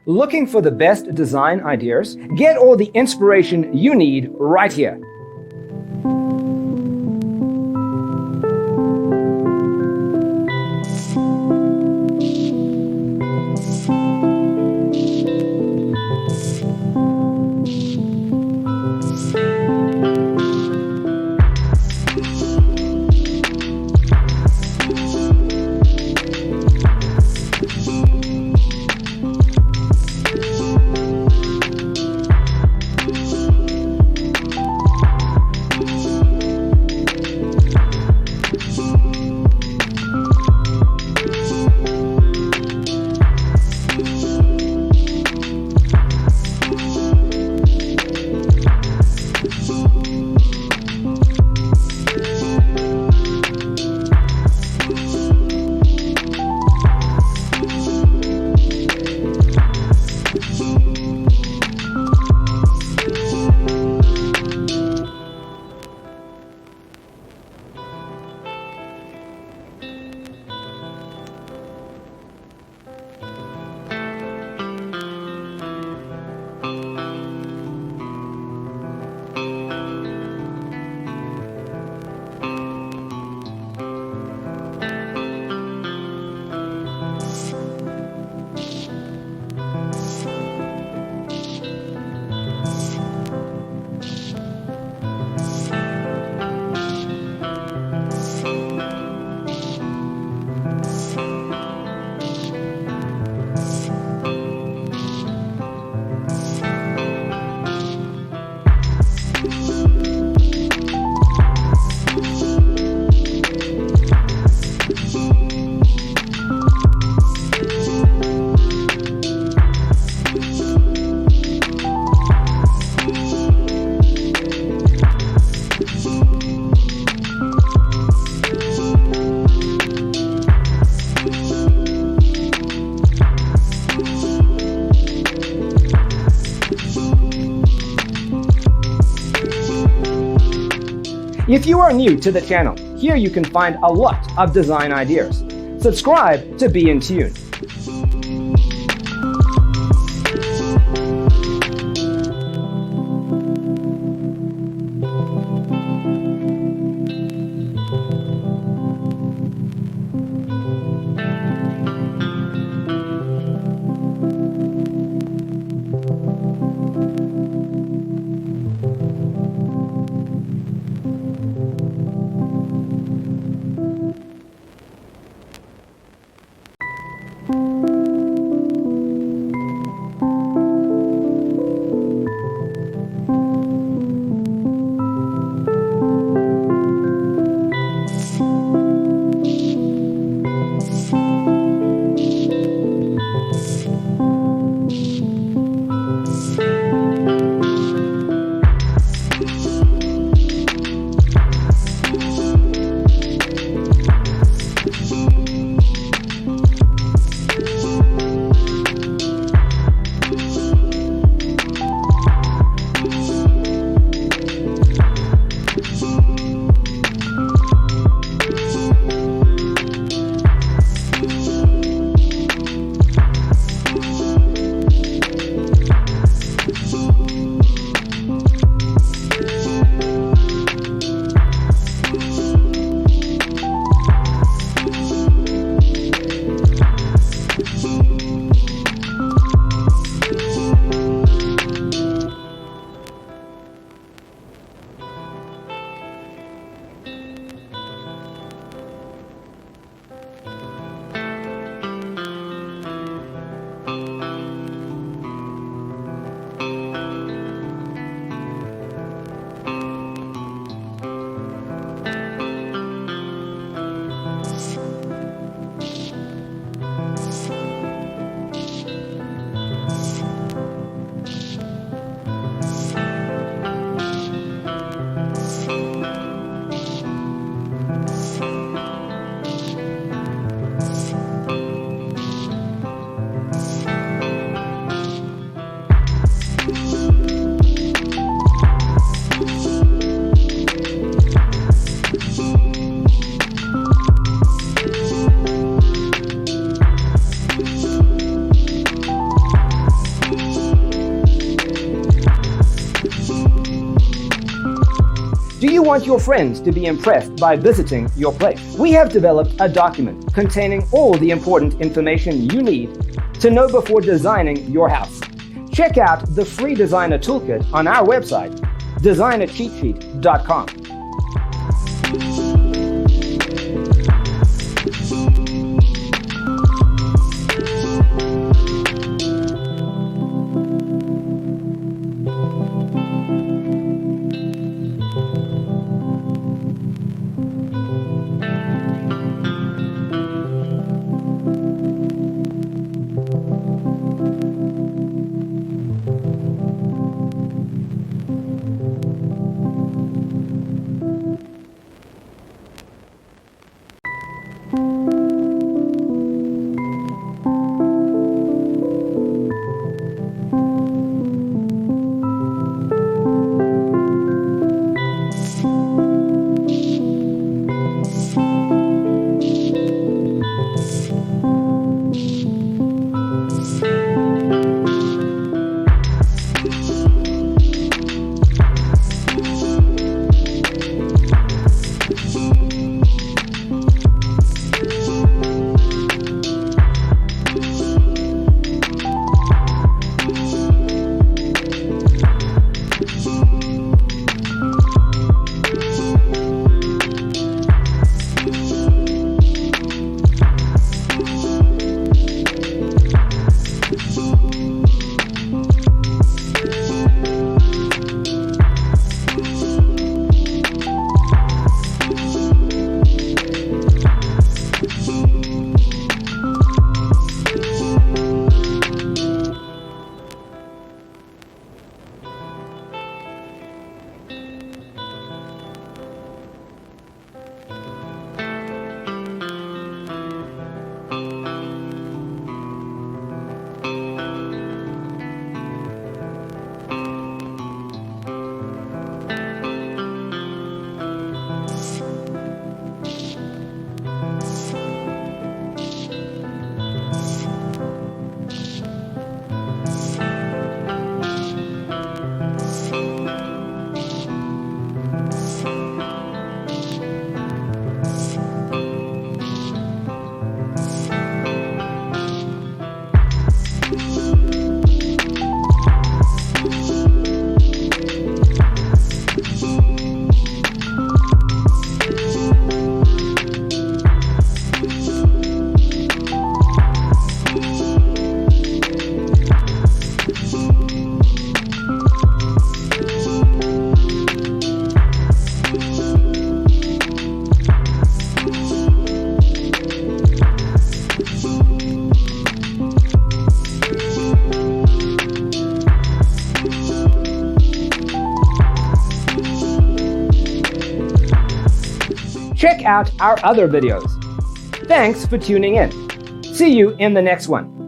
Looking for the best design ideas? Get all the inspiration you need right here. If you are new to the channel, here you can find a lot of design ideas. Subscribe to be in tune. Do you want your friends to be impressed by visiting your place? We have developed a document containing all the important information you need to know before designing your house. Check out the free designer toolkit on our website, designercheatsheet.com. Check out our other videos. Thanks for tuning in. See you in the next one.